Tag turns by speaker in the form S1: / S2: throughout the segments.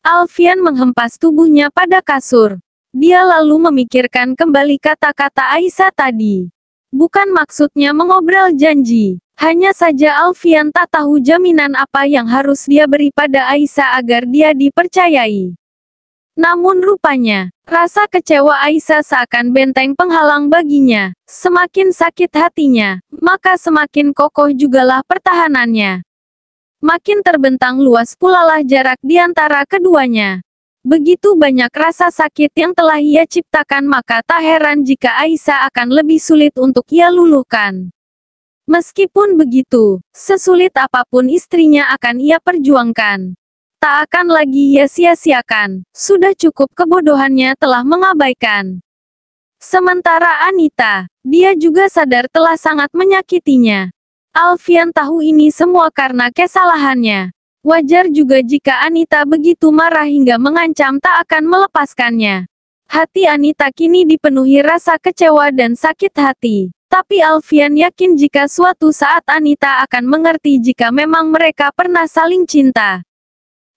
S1: Alfian menghempas tubuhnya pada kasur. Dia lalu memikirkan kembali kata-kata Aisyah tadi. Bukan maksudnya mengobrol janji. Hanya saja Alfian tak tahu jaminan apa yang harus dia beri pada Aisyah agar dia dipercayai. Namun rupanya, rasa kecewa Aisyah seakan benteng penghalang baginya. Semakin sakit hatinya, maka semakin kokoh jugalah pertahanannya. Makin terbentang luas pulalah jarak di antara keduanya. Begitu banyak rasa sakit yang telah ia ciptakan, maka tak heran jika Aisyah akan lebih sulit untuk ia luluhkan. Meskipun begitu, sesulit apapun istrinya akan ia perjuangkan. Tak akan lagi ia sia-siakan. Sudah cukup kebodohannya telah mengabaikan. Sementara Anita, dia juga sadar telah sangat menyakitinya. Alfian tahu ini semua karena kesalahannya. Wajar juga jika Anita begitu marah hingga mengancam tak akan melepaskannya. Hati Anita kini dipenuhi rasa kecewa dan sakit hati. Tapi Alfian yakin jika suatu saat Anita akan mengerti jika memang mereka pernah saling cinta.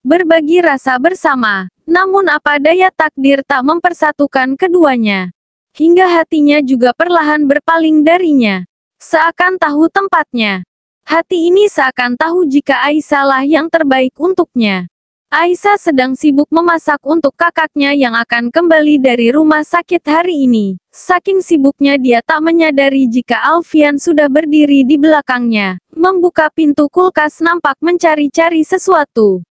S1: Berbagi rasa bersama. Namun apa daya takdir tak mempersatukan keduanya. Hingga hatinya juga perlahan berpaling darinya. Seakan tahu tempatnya. Hati ini seakan tahu jika Aisyah lah yang terbaik untuknya. Aisyah sedang sibuk memasak untuk kakaknya yang akan kembali dari rumah sakit hari ini. Saking sibuknya dia tak menyadari jika Alfian sudah berdiri di belakangnya. Membuka pintu kulkas nampak mencari-cari sesuatu.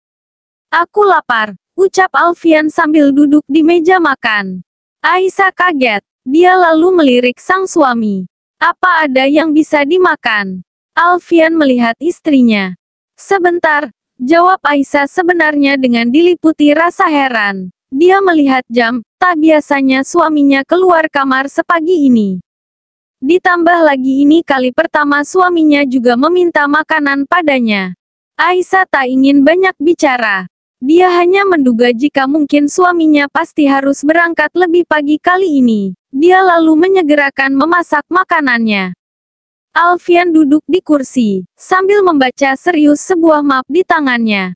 S1: "Aku lapar," ucap Alfian sambil duduk di meja makan. Aisyah kaget. Dia lalu melirik sang suami. "Apa ada yang bisa dimakan?" Alfian melihat istrinya. "Sebentar," jawab Aisyah sebenarnya dengan diliputi rasa heran. Dia melihat jam, tak biasanya suaminya keluar kamar sepagi ini. Ditambah lagi ini kali pertama suaminya juga meminta makanan padanya. Aisyah tak ingin banyak bicara. Dia hanya menduga jika mungkin suaminya pasti harus berangkat lebih pagi kali ini. Dia lalu menyegerakan memasak makanannya. Alfian duduk di kursi, sambil membaca serius sebuah map di tangannya.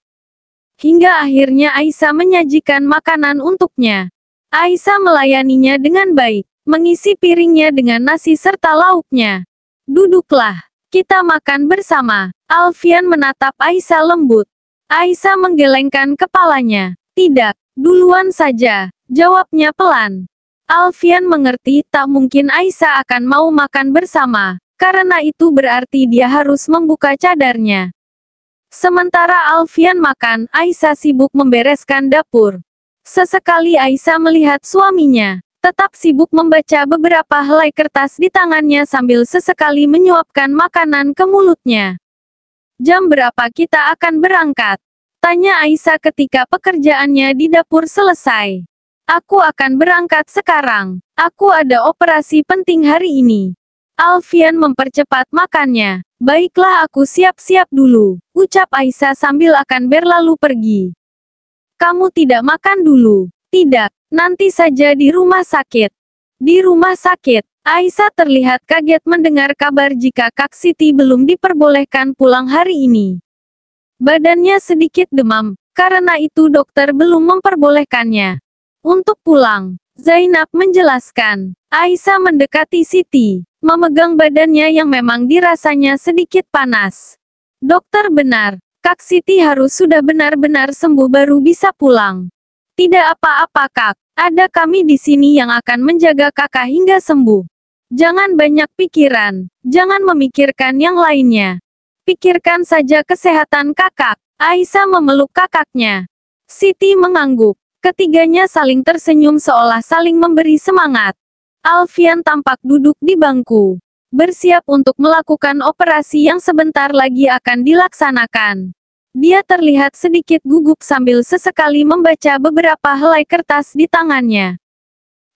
S1: Hingga akhirnya Aisyah menyajikan makanan untuknya. Aisyah melayaninya dengan baik, mengisi piringnya dengan nasi serta lauknya. "Duduklah, kita makan bersama." Alfian menatap Aisyah lembut. Aisyah menggelengkan kepalanya. "Tidak, duluan saja," jawabnya pelan. Alfian mengerti tak mungkin Aisyah akan mau makan bersama. Karena itu berarti dia harus membuka cadarnya. Sementara Alfian makan, Aisyah sibuk membereskan dapur. Sesekali Aisyah melihat suaminya, tetap sibuk membaca beberapa helai kertas di tangannya sambil sesekali menyuapkan makanan ke mulutnya. "Jam berapa kita akan berangkat?" tanya Aisyah ketika pekerjaannya di dapur selesai. "Aku akan berangkat sekarang. Aku ada operasi penting hari ini." Alfian mempercepat makannya. "Baiklah, aku siap-siap dulu," ucap Aisyah sambil akan berlalu pergi. "Kamu tidak makan dulu?" "Tidak, nanti saja di rumah sakit." Di rumah sakit, Aisyah terlihat kaget mendengar kabar jika Kak Siti belum diperbolehkan pulang hari ini. Badannya sedikit demam, karena itu dokter belum memperbolehkannya untuk pulang. Zainab menjelaskan. Aisyah mendekati Siti, memegang badannya yang memang dirasanya sedikit panas. "Dokter benar, Kak Siti harus sudah benar-benar sembuh baru bisa pulang." "Tidak apa-apa Kak, ada kami di sini yang akan menjaga kakak hingga sembuh. Jangan banyak pikiran, jangan memikirkan yang lainnya. Pikirkan saja kesehatan kakak." Aisyah memeluk kakaknya. Siti mengangguk. Ketiganya saling tersenyum seolah saling memberi semangat. Alfian tampak duduk di bangku, bersiap untuk melakukan operasi yang sebentar lagi akan dilaksanakan. Dia terlihat sedikit gugup sambil sesekali membaca beberapa helai kertas di tangannya.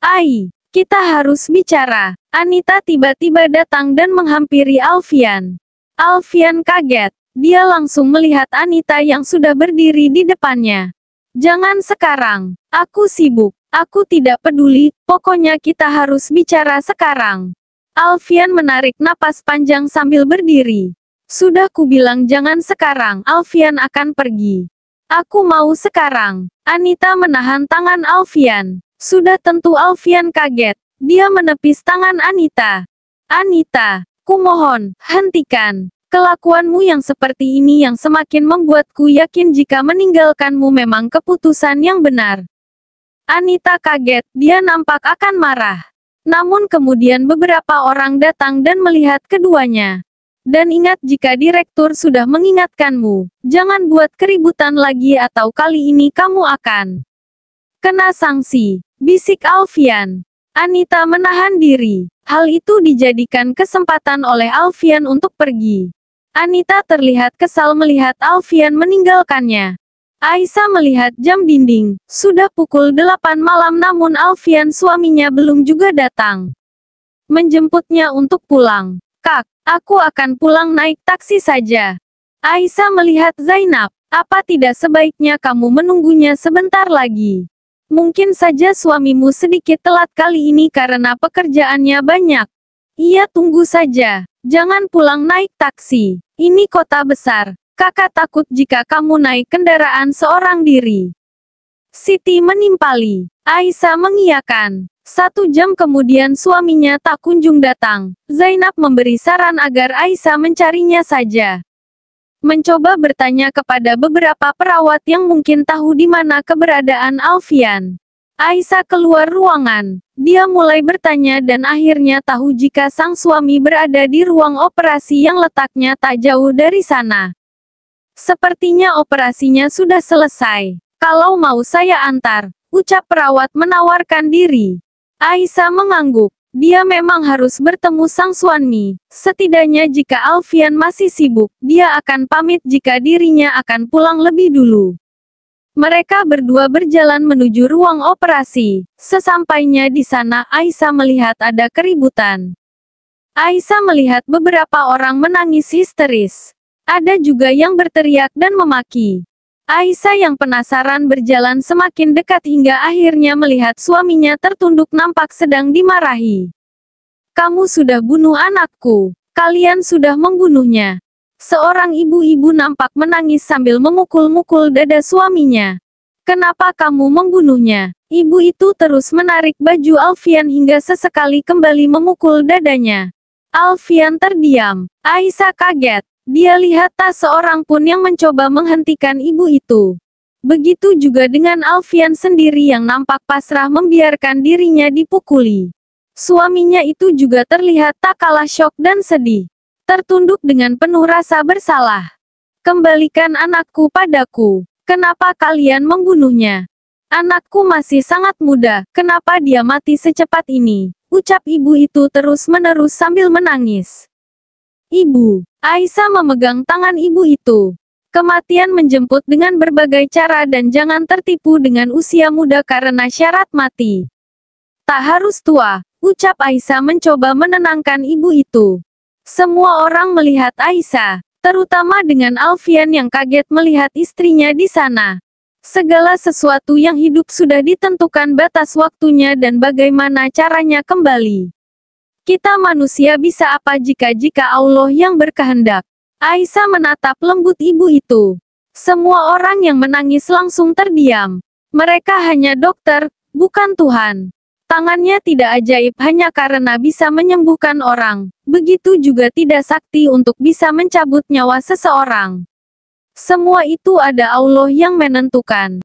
S1: "Ai, kita harus bicara." Anita tiba-tiba datang dan menghampiri Alfian. Alfian kaget. Dia langsung melihat Anita yang sudah berdiri di depannya. "Jangan sekarang. Aku sibuk. Aku tidak peduli, pokoknya kita harus bicara sekarang." Alfian menarik napas panjang sambil berdiri. "Sudah kubilang jangan sekarang." Alfian akan pergi. Aku mau sekarang. Anita menahan tangan Alfian. Sudah tentu Alfian kaget. Dia menepis tangan Anita. Anita, kumohon, hentikan. Kelakuanmu yang seperti ini yang semakin membuatku yakin jika meninggalkanmu memang keputusan yang benar. Anita kaget, dia nampak akan marah. Namun kemudian beberapa orang datang dan melihat keduanya. Dan ingat jika direktur sudah mengingatkanmu, jangan buat keributan lagi atau kali ini kamu akan kena sanksi, bisik Alfian. Anita menahan diri. Hal itu dijadikan kesempatan oleh Alfian untuk pergi. Anita terlihat kesal melihat Alfian meninggalkannya. Aisyah melihat jam dinding. Sudah pukul 8 malam namun Alfian suaminya belum juga datang. Menjemputnya untuk pulang. Kak, aku akan pulang naik taksi saja. Aisyah melihat Zainab. Apa tidak sebaiknya kamu menunggunya sebentar lagi? Mungkin saja suamimu sedikit telat kali ini karena pekerjaannya banyak. Iya, tunggu saja. Jangan pulang naik taksi. Ini kota besar. Kakak takut jika kamu naik kendaraan seorang diri. Siti menimpali. Aisyah mengiyakan. 1 jam kemudian suaminya tak kunjung datang. Zainab memberi saran agar Aisyah mencarinya saja. Mencoba bertanya kepada beberapa perawat yang mungkin tahu di mana keberadaan Alfian. Aisyah keluar ruangan. Dia mulai bertanya dan akhirnya tahu jika sang suami berada di ruang operasi yang letaknya tak jauh dari sana. Sepertinya operasinya sudah selesai. Kalau mau saya antar, ucap perawat menawarkan diri. Aisyah mengangguk. Dia memang harus bertemu sang suami. Setidaknya jika Alfian masih sibuk, dia akan pamit jika dirinya akan pulang lebih dulu. Mereka berdua berjalan menuju ruang operasi. Sesampainya di sana, Aisyah melihat ada keributan. Aisyah melihat beberapa orang menangis histeris. Ada juga yang berteriak dan memaki. Aisyah yang penasaran berjalan semakin dekat hingga akhirnya melihat suaminya tertunduk nampak sedang dimarahi. Kamu sudah bunuh anakku. Kalian sudah membunuhnya. Seorang ibu-ibu nampak menangis sambil memukul-mukul dada suaminya. Kenapa kamu membunuhnya? Ibu itu terus menarik baju Alfian hingga sesekali kembali memukul dadanya. Alfian terdiam. Aisyah kaget. Dia lihat tak seorang pun yang mencoba menghentikan ibu itu. Begitu juga dengan Alfian sendiri yang nampak pasrah membiarkan dirinya dipukuli. Suaminya itu juga terlihat tak kalah syok dan sedih. Tertunduk dengan penuh rasa bersalah. Kembalikan anakku padaku. Kenapa kalian membunuhnya? Anakku masih sangat muda, kenapa dia mati secepat ini? Ucap ibu itu terus-menerus sambil menangis. Ibu. Aisyah memegang tangan ibu itu. Kematian menjemput dengan berbagai cara dan jangan tertipu dengan usia muda karena syarat mati. Tak harus tua, ucap Aisyah mencoba menenangkan ibu itu. Semua orang melihat Aisyah, terutama dengan Alfian yang kaget melihat istrinya di sana. Segala sesuatu yang hidup sudah ditentukan batas waktunya dan bagaimana caranya kembali. Kita manusia bisa apa jika Allah yang berkehendak? Aisyah menatap lembut ibu itu. Semua orang yang menangis langsung terdiam. Mereka hanya dokter, bukan Tuhan. Tangannya tidak ajaib hanya karena bisa menyembuhkan orang. Begitu juga tidak sakti untuk bisa mencabut nyawa seseorang. Semua itu ada Allah yang menentukan.